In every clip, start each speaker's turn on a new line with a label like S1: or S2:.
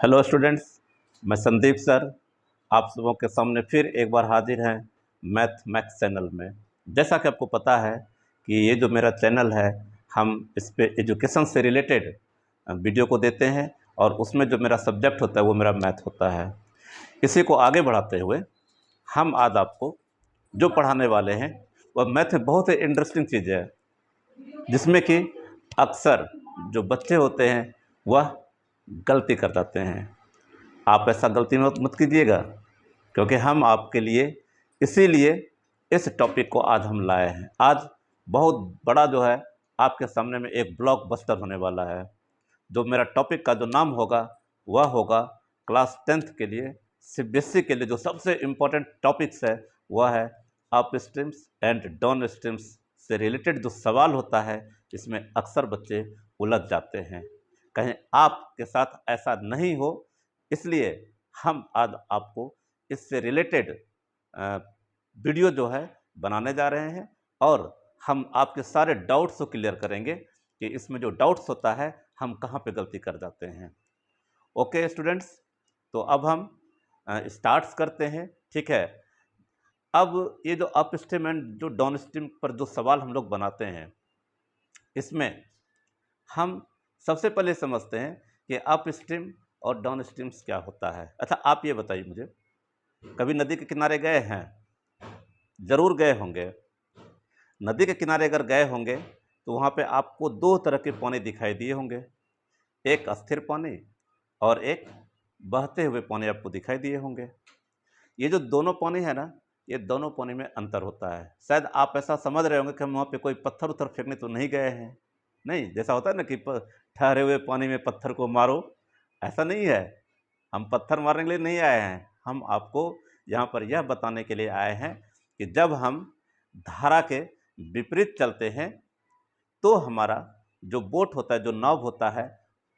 S1: Hello students, मैं Sandeep sir आप सबों के सामने फिर एक बार हाजिर हैं मैथमैक्स चैनल में। जैसा कि आपको पता है कि ये जो मेरा चैनल है, हम इस पे एजुकेशन से रिलेटेड वीडियो को देते हैं और उसमें जो मेरा सब्जेक्ट होता है वो मेरा मैथ होता है। इसी को आगे बढ़ाते हुए हम आज आपको जो पढ़ाने वाले हैं वह मैथ में बहुत ही इंटरेस्टिंग चीज़ है, जिसमें कि अक्सर जो बच्चे होते हैं वह गलती कर जाते हैं। आप ऐसा गलती मत कीजिएगा, क्योंकि हम आपके लिए इसीलिए इस टॉपिक को आज हम लाए हैं। आज बहुत बड़ा जो है आपके सामने में एक ब्लॉकबस्टर होने वाला है। जो मेरा टॉपिक का जो नाम होगा वह होगा क्लास 10th के लिए, सीबीएसई के लिए जो सबसे इम्पोर्टेंट टॉपिक्स है वह है up streams and down streams से रिलेटेड जो सवाल होता है, इसमें अक्सर बच्चे उलझ जाते हैं। कहीं आपके साथ ऐसा नहीं हो, इसलिए हम आज आपको इससे रिलेटेड वीडियो जो है बनाने जा रहे हैं और हम आपके सारे डाउट्स को क्लियर करेंगे कि इसमें जो डाउट्स होता है हम कहाँ पे गलती कर जाते हैं। ओके स्टूडेंट्स, तो अब हम स्टार्ट्स करते हैं। ठीक है, अब ये जो अप स्ट्रीम एंड जो डाउन स्ट्रीम पर जो सवाल हम लोग बनाते हैं, इसमें हम सबसे पहले समझते हैं कि अप स्ट्रीम और डाउन स्ट्रीम्स क्या होता है। अच्छा, आप ये बताइए मुझे, कभी नदी के किनारे गए हैं? ज़रूर गए होंगे। नदी के किनारे अगर गए होंगे तो वहाँ पे आपको दो तरह के पानी दिखाई दिए होंगे, एक अस्थिर पानी और एक बहते हुए पानी आपको दिखाई दिए होंगे। ये जो दोनों पानी है ना, ये दोनों पानी में अंतर होता है। शायद आप ऐसा समझ रहे होंगे कि हम वहाँ पे कोई पत्थर उत्थर फेंकने तो नहीं गए हैं। नहीं, जैसा होता है ना कि ठहरे हुए पानी में पत्थर को मारो, ऐसा नहीं है। हम पत्थर मारने के लिए नहीं आए हैं। हम आपको यहाँ पर यह बताने के लिए आए हैं कि जब हम धारा के विपरीत चलते हैं तो हमारा जो बोट होता है, जो नाव होता है,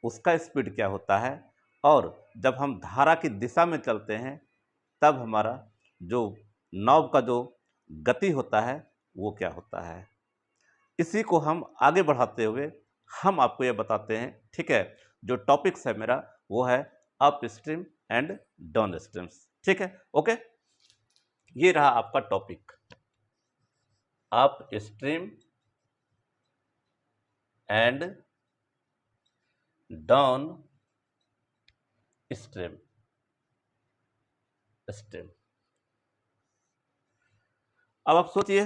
S1: उसका स्पीड क्या होता है, और जब हम धारा की दिशा में चलते हैं तब हमारा जो नाव का जो गति होता है वो क्या होता है। इसी को हम आगे बढ़ाते हुए हम आपको ये बताते हैं। ठीक है, जो टॉपिक्स है मेरा वो है up stream and down streams. ठीक है, ओके, ये रहा आपका topic, up stream and down stream. अब आप सोचिए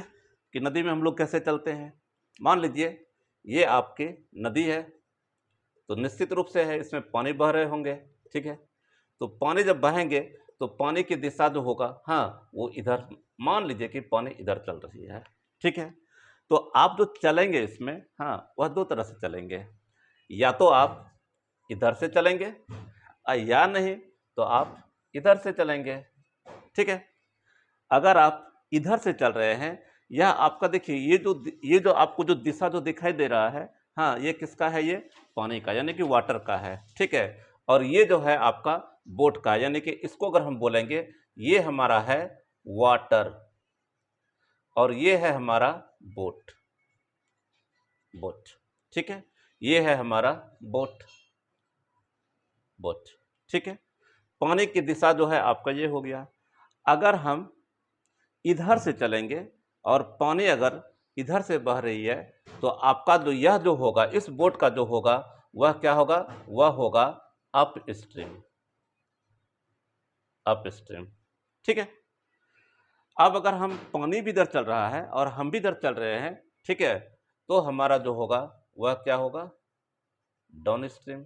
S1: कि नदी में हम लोग कैसे चलते हैं। मान लीजिए ये आपकी नदी है, तो निश्चित रूप से है इसमें पानी बह रहे होंगे। ठीक है, तो पानी जब बहेंगे तो पानी की दिशा जो होगा, हाँ, वो इधर, मान लीजिए कि पानी इधर चल रही है। ठीक है, तो आप जो चलेंगे इसमें, हाँ, वह दो तरह से चलेंगे। या तो आप इधर से चलेंगे या नहीं तो आप इधर से चलेंगे। ठीक है, अगर आप इधर से चल रहे हैं, यह आपका देखिए ये जो आपको जो दिशा जो दिखाई दे रहा है, हाँ, ये किसका है? ये पानी का, यानी कि वाटर का है। ठीक है, और ये जो है आपका बोट का, यानी कि इसको अगर हम बोलेंगे ये हमारा है वाटर और ये है हमारा बोट। ठीक है, ये है हमारा बोट। ठीक है, पानी की दिशा जो है आपका ये हो गया। अगर हम इधर से चलेंगे और पानी अगर इधर से बह रही है तो आपका जो यह जो होगा, इस बोट का जो होगा वह क्या होगा? वह होगा अप स्ट्रीम। ठीक है, अब अगर हम पानी भी इधर चल रहा है और हम भी इधर चल रहे हैं, ठीक है, तो हमारा जो होगा वह क्या होगा? Down stream.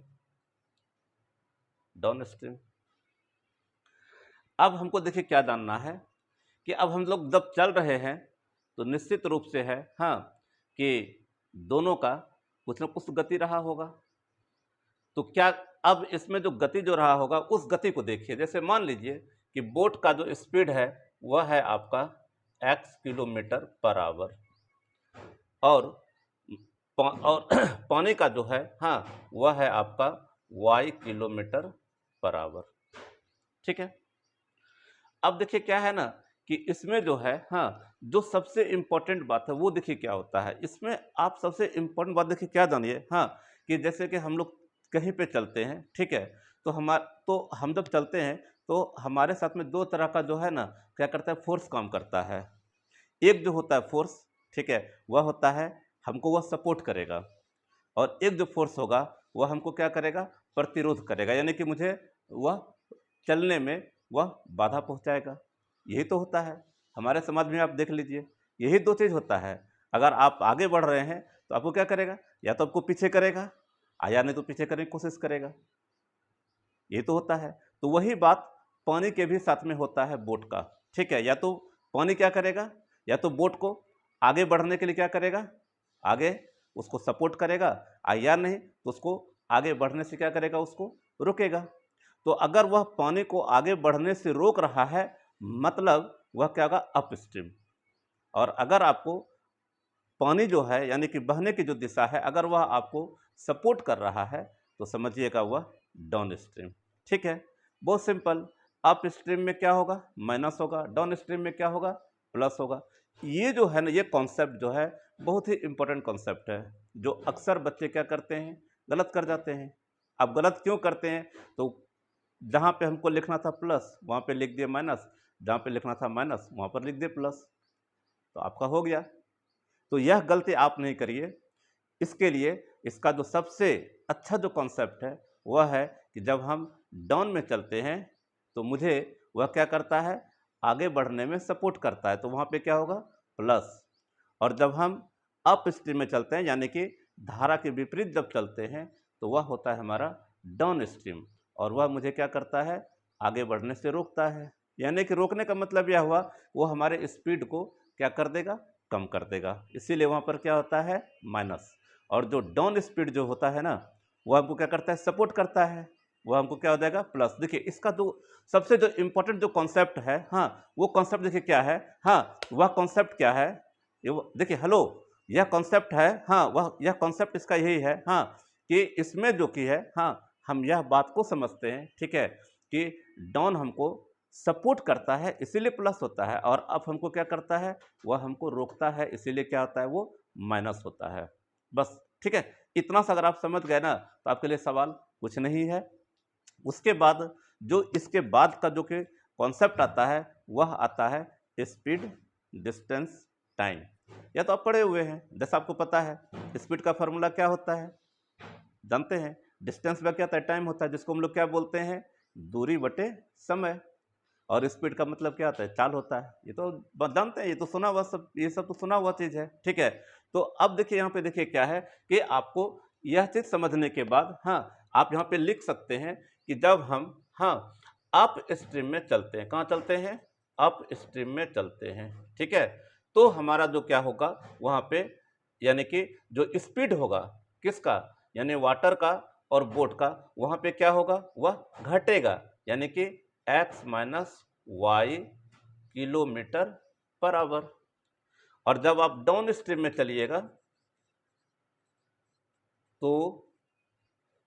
S1: अब हमको देखिए क्या जानना है कि अब हम लोग जब चल रहे हैं तो निश्चित रूप से है, हाँ, कि दोनों का कुछ ना कुछ गति रहा होगा। तो क्या अब इसमें जो गति जो रहा होगा उस गति को देखिए। जैसे मान लीजिए कि बोट का जो स्पीड है वह है आपका x किलोमीटर पर आवर और पानी का जो है, हाँ, वह है आपका y किलोमीटर पर आवर। ठीक है, अब देखिए क्या है ना कि इसमें जो है, हाँ, जो सबसे इम्पोर्टेंट बात है वो देखिए क्या होता है इसमें। आप सबसे इम्पोर्टेंट बात देखिए क्या जानिए, हाँ, कि जैसे कि हम लोग कहीं पे चलते हैं, ठीक है, तो हम जब चलते हैं तो हमारे साथ में दो तरह का जो है ना क्या करता है, फोर्स काम करता है। एक जो होता है फोर्स, ठीक है, वह होता है हमको वह सपोर्ट करेगा, और एक जो फोर्स होगा वह हमको क्या करेगा, प्रतिरोध करेगा, यानी कि मुझे वह चलने में वह बाधा पहुंचाएगा। यही तो होता है हमारे समाज में, आप देख लीजिए, यही दो चीज़ होता है। अगर आप आगे बढ़ रहे हैं तो आपको क्या करेगा, या तो आपको पीछे करेगा, या नहीं तो पीछे करने की कोशिश करेगा। ये तो होता है। तो वही बात पानी के भी साथ में होता है बोट का, ठीक है। या तो पानी क्या करेगा, या तो बोट को आगे बढ़ने के लिए क्या करेगा, आगे उसको सपोर्ट करेगा, या नहीं तो उसको आगे बढ़ने से क्या करेगा, उसको रोकेगा। तो अगर वह पानी को आगे बढ़ने से रोक रहा है मतलब वह क्या होगा, अपस्ट्रीम। और अगर आपको पानी जो है यानी कि बहने की जो दिशा है अगर वह आपको सपोर्ट कर रहा है तो समझिएगा वह डाउन स्ट्रीम, ठीक है। बहुत सिंपल। अप स्ट्रीम में क्या होगा, माइनस होगा, डाउन स्ट्रीम में क्या होगा, प्लस होगा। ये जो है ना, ये कॉन्सेप्ट जो है बहुत ही इंपॉर्टेंट कॉन्सेप्ट है, जो अक्सर बच्चे क्या करते हैं, गलत कर जाते हैं। अब गलत क्यों करते हैं, तो जहाँ पे हमको लिखना था प्लस वहाँ पे लिख दिए माइनस, जहाँ पे लिखना था माइनस वहाँ पर लिख दिए प्लस, तो आपका हो गया। तो यह गलती आप नहीं करिए। इसके लिए इसका जो सबसे अच्छा जो कॉन्सेप्ट है वह है कि जब हम डाउन में चलते हैं तो मुझे वह क्या करता है, आगे बढ़ने में सपोर्ट करता है, तो वहाँ पे क्या होगा, प्लस। और जब हम अप स्ट्रीम में चलते हैं यानी कि धारा के विपरीत जब चलते हैं तो वह होता है हमारा डाउन स्ट्रीम, और वह मुझे क्या करता है, आगे बढ़ने से रोकता है। यानी कि रोकने का मतलब यह हुआ वो हमारे स्पीड को क्या कर देगा, कम कर देगा, इसीलिए वहाँ पर क्या होता है, माइनस। और जो डाउन स्पीड जो होता है ना वो हमको क्या करता है, सपोर्ट करता है, वो हमको क्या हो जाएगा, प्लस। देखिए इसका जो सबसे जो इम्पोर्टेंट जो कॉन्सेप्ट है, हाँ वो कॉन्सेप्ट देखिए क्या है, हाँ वह कॉन्सेप्ट क्या है, ये देखिए, हेलो, यह कॉन्सेप्ट है, हाँ वह यह कॉन्सेप्ट इसका यही है, हाँ कि इसमें जो की है, हाँ हम यह बात को समझते हैं, ठीक है, कि डाउन हमको सपोर्ट करता है इसीलिए प्लस होता है, और अप हमको क्या करता है, वह हमको रोकता है इसीलिए क्या होता है, वो माइनस होता है। बस ठीक है, इतना सा अगर आप समझ गए ना तो आपके लिए सवाल कुछ नहीं है। उसके बाद जो इसके बाद का जो कि कॉन्सेप्ट आता है वह आता है स्पीड, डिस्टेंस, टाइम। या तो आप पढ़े हुए हैं, जैसा आपको पता है स्पीड का फॉर्मूला क्या होता है, जानते हैं। डिस्टेंस में क्या होता है, टाइम होता है, जिसको हम लोग क्या बोलते हैं, दूरी बटे समय। और स्पीड का मतलब क्या होता है, चाल होता है। ये तो जानते हैं, ये तो सुना हुआ, सब ये सब तो सुना हुआ चीज़ है, ठीक है। तो अब देखिए यहाँ पे देखिए क्या है कि आपको यह चीज़ समझने के बाद, हाँ आप यहाँ पे लिख सकते हैं कि जब हम, हाँ अप स्ट्रीम में चलते हैं, कहाँ चलते हैं, अप स्ट्रीम में चलते हैं, ठीक है, तो हमारा जो क्या होगा वहाँ पे, यानी कि जो स्पीड होगा किसका, यानी वाटर का और बोट का, वहाँ पे क्या होगा, वह घटेगा, यानी कि x minus Y kilometre per hour. और जब आप डाउन स्ट्रीम में चलिएगा तो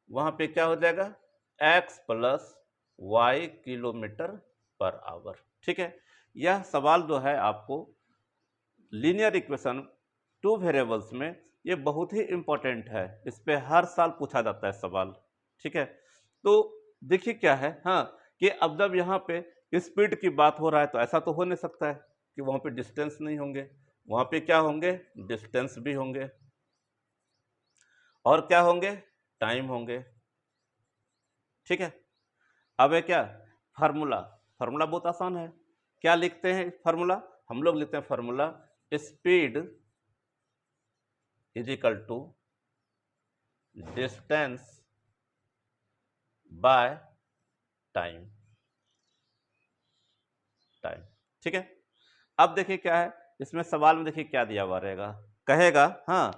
S1: वहां पे क्या हो जाएगा, x plus Y kilometre per hour, ठीक है। यह सवाल जो है आपको लीनियर इक्वेशन टू वेरिएबल्स में ये बहुत ही इंपॉर्टेंट है, इस पे हर साल पूछा जाता है सवाल, ठीक है। तो देखिए क्या है, हाँ कि अब जब यहाँ पे स्पीड की बात हो रहा है तो ऐसा तो हो नहीं सकता है कि वहाँ पे डिस्टेंस नहीं होंगे, वहाँ पे क्या होंगे, डिस्टेंस भी होंगे, और क्या होंगे, टाइम होंगे, ठीक है। अब है क्या, फार्मूला। फार्मूला बहुत आसान है, क्या लिखते हैं फार्मूला, हम लोग लिखते हैं formula speed is equal to distance by time, time, ठीक है। अब देखिए क्या है इसमें सवाल में, देखिए क्या दिया हुआ रहेगा, कहेगा हाँ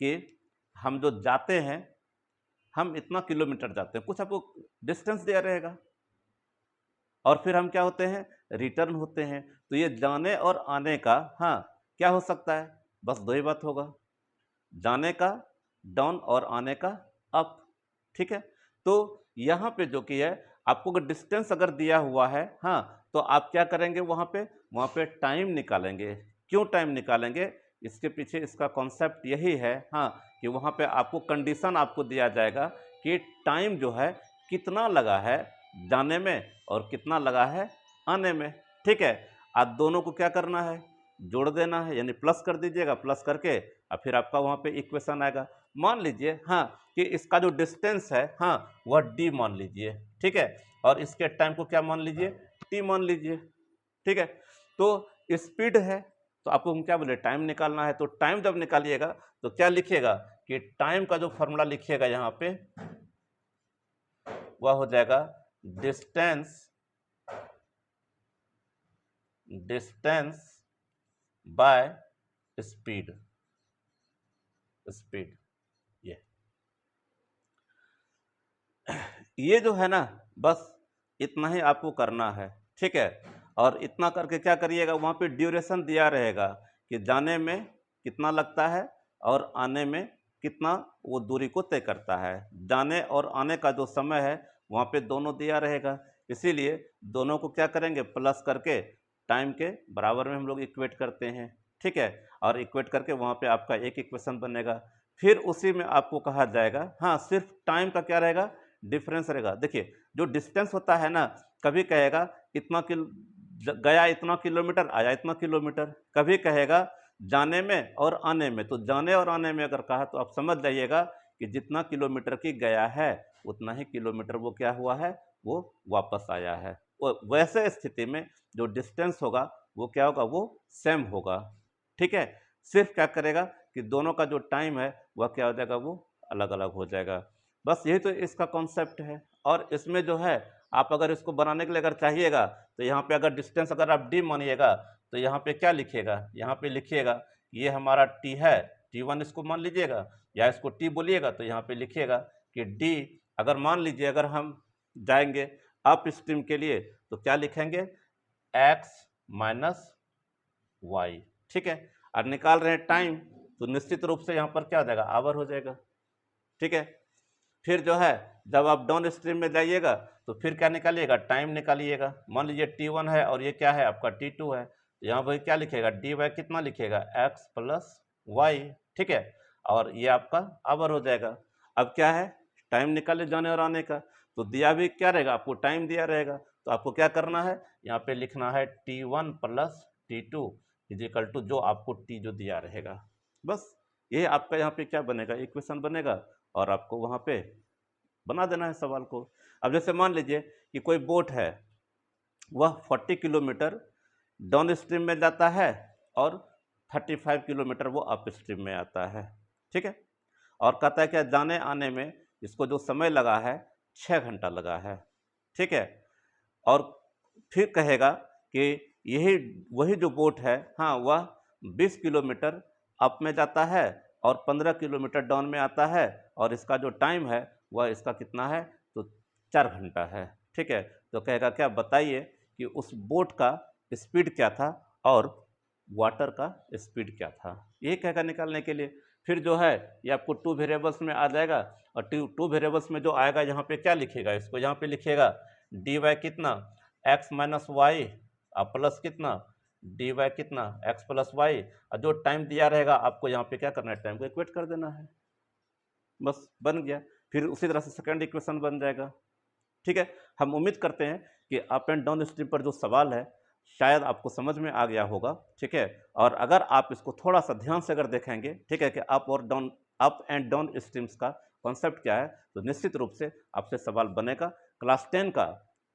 S1: कि हम जो जाते हैं, हम इतना किलोमीटर जाते हैं, कुछ आपको डिस्टेंस दिया रहेगा, और फिर हम क्या होते हैं, रिटर्न होते हैं। तो ये जाने और आने का, हाँ क्या हो सकता है, बस दो ही बात होगा, जाने का डाउन और आने का अप, ठीक है। तो यहाँ पे जो कि है आपको अगर डिस्टेंस अगर दिया हुआ है, हाँ तो आप क्या करेंगे, वहाँ पे टाइम निकालेंगे। क्यों टाइम निकालेंगे, इसके पीछे इसका कॉन्सेप्ट यही है, हाँ कि वहाँ पे आपको कंडीशन आपको दिया जाएगा कि टाइम जो है कितना लगा है जाने में और कितना लगा है आने में। ठीक है, आप दोनों को क्या करना है, जोड़ देना है, यानी प्लस कर दीजिएगा। प्लस करके और फिर आपका वहाँ पे इक्वेशन आएगा। मान लीजिए हाँ कि इसका जो डिस्टेंस है हाँ वह डी मान लीजिए। ठीक है, और इसके टाइम को क्या मान लीजिए, टी मान लीजिए। ठीक है, तो स्पीड है तो आपको हम क्या बोले, टाइम निकालना है। तो टाइम जब निकालिएगा तो क्या लिखिएगा कि टाइम का जो फॉर्मूला लिखिएगा यहाँ पे वह हो जाएगा डिस्टेंस बाय स्पीड। ये जो है ना बस इतना ही आपको करना है। ठीक है, और इतना करके क्या करिएगा, वहाँ पे ड्यूरेशन दिया रहेगा कि जाने में कितना लगता है और आने में कितना वो दूरी को तय करता है। जाने और आने का जो समय है वहाँ पे दोनों दिया रहेगा, इसीलिए दोनों को क्या करेंगे, प्लस करके टाइम के बराबर में हम लोग इक्वेट करते हैं। ठीक है, और इक्वेट करके वहाँ पे आपका एक इक्वेशन बनेगा। फिर उसी में आपको कहा जाएगा हाँ सिर्फ टाइम का क्या रहेगा, डिफरेंस रहेगा। देखिए जो डिस्टेंस होता है ना, कभी कहेगा इतना गया इतना किलोमीटर, आया इतना किलोमीटर। कभी कहेगा जाने में और आने में, तो जाने और आने में अगर कहा तो आप समझ जाइएगा कि जितना किलोमीटर की गया है उतना ही किलोमीटर वो क्या हुआ है, वो वापस आया है। वैसे स्थिति में जो डिस्टेंस होगा वो क्या होगा, वो सेम होगा। ठीक है, सिर्फ क्या करेगा कि दोनों का जो टाइम है वह क्या हो जाएगा, वो अलग अलग हो जाएगा। बस यही तो इसका कॉन्सेप्ट है। और इसमें जो है आप अगर इसको बनाने के लिए अगर चाहिएगा तो यहाँ पे अगर डिस्टेंस अगर आप डी मानिएगा तो यहाँ पे क्या लिखिएगा, यहाँ पे लिखिएगा ये हमारा टी है, T1 इसको मान लीजिएगा, या इसको टी बोलिएगा तो यहाँ पे लिखिएगा कि डी। अगर मान लीजिए अगर हम जाएंगे अप स्ट्रीम के लिए तो क्या लिखेंगे, एक्स माइनस वाई। ठीक है, और निकाल रहे हैं टाइम तो निश्चित रूप से यहाँ पर क्या हो जाएगा, आवर हो जाएगा। ठीक है, फिर जो है जब आप डाउन स्ट्रीम में जाइएगा तो फिर क्या निकालिएगा, टाइम निकालिएगा। मान लीजिए T1 है और ये क्या है आपका T2 है, तो यहाँ पर क्या लिखेगा, डी वाई कितना लिखेगा, एक्स प्लस वाई। ठीक है, और ये आपका आवर हो जाएगा। अब क्या है, टाइम निकाले जाने और आने का, तो दिया भी क्या रहेगा, आपको टाइम दिया रहेगा। तो आपको क्या करना है, यहाँ पे लिखना है T1 plus T2 is equal to जो आपको टी जो दिया रहेगा। बस ये आपका यहाँ पे क्या बनेगा, इक्वेशन बनेगा, और आपको वहाँ पे बना देना है सवाल को। अब जैसे मान लीजिए कि कोई बोट है, वह 40 किलोमीटर डाउन स्ट्रीम में जाता है और 35 किलोमीटर वो अप स्ट्रीम में आता है। ठीक है, और कहता है क्या, जाने आने में इसको जो समय लगा है 6 घंटा लगा है। ठीक है, और फिर कहेगा कि यही वही जो बोट है हाँ वह 20 किलोमीटर अप में जाता है और 15 किलोमीटर डाउन में आता है, और इसका जो टाइम है वह इसका कितना है, तो 4 घंटा है। ठीक है, तो कहेगा क्या, बताइए कि उस बोट का स्पीड क्या था और वाटर का स्पीड क्या था। यही कहेगा निकालने के लिए। फिर जो है ये आपको 2 वेरिएबल्स में आ जाएगा, और 2 वेरिएबल्स में जो आएगा यहाँ पे क्या लिखेगा, इसको यहाँ पे लिखिएगा डी वाई कितना, एक्स माइनस वाई प्लस कितना, डी वाई कितना, एक्स प्लस वाई, और जो टाइम दिया रहेगा आपको यहाँ पे क्या करना है, टाइम को इक्वेट कर देना है। बस बन गया। फिर उसी तरह से सेकंड इक्वेशन बन जाएगा। ठीक है, हम उम्मीद करते हैं कि अप एंड डाउन स्ट्रीम पर जो सवाल है शायद आपको समझ में आ गया होगा। ठीक है, और अगर आप इसको थोड़ा सा ध्यान से अगर देखेंगे, ठीक है, कि अप एंड डाउन स्ट्रीम्स का कॉन्सेप्ट क्या है, तो निश्चित रूप से आपसे सवाल बनेगा। क्लास 10 का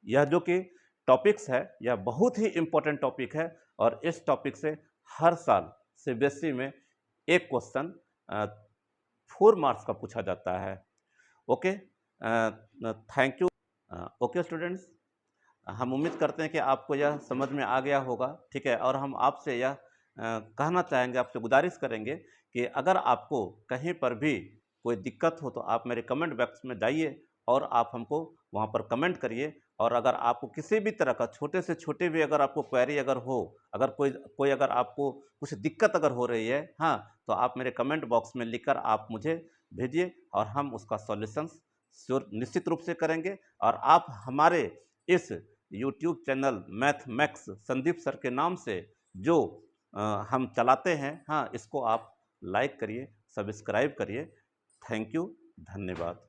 S1: यह जो कि टॉपिक्स है यह बहुत ही इम्पोर्टेंट टॉपिक है, और इस टॉपिक से हर साल सीबीएसई में एक क्वेश्चन 4 मार्क्स का पूछा जाता है। Okay, thank you. Okay students, हम उम्मीद करते हैं कि आपको यह समझ में आ गया होगा। ठीक है, और हम आपसे यह कहना चाहेंगे, आपसे गुजारिश करेंगे कि अगर आपको कहीं पर भी कोई दिक्कत हो तो आप मेरे कमेंट बॉक्स में जाइए और आप हमको वहाँ पर कमेंट करिए। और अगर आपको किसी भी तरह का छोटे से छोटे भी अगर आपको क्वेरी अगर हो, अगर कोई अगर आपको कुछ दिक्कत अगर हो रही है हाँ, तो आप मेरे कमेंट बॉक्स में लिखकर आप मुझे भेजिए और हम उसका सॉल्यूशन श्योर निश्चित रूप से करेंगे। और आप हमारे इस YouTube channel math max Sandeep sir के नाम से जो हम चलाते हैं हाँ, इसको आप लाइक करिए, सब्सक्राइब करिए। थैंक यू, धन्यवाद।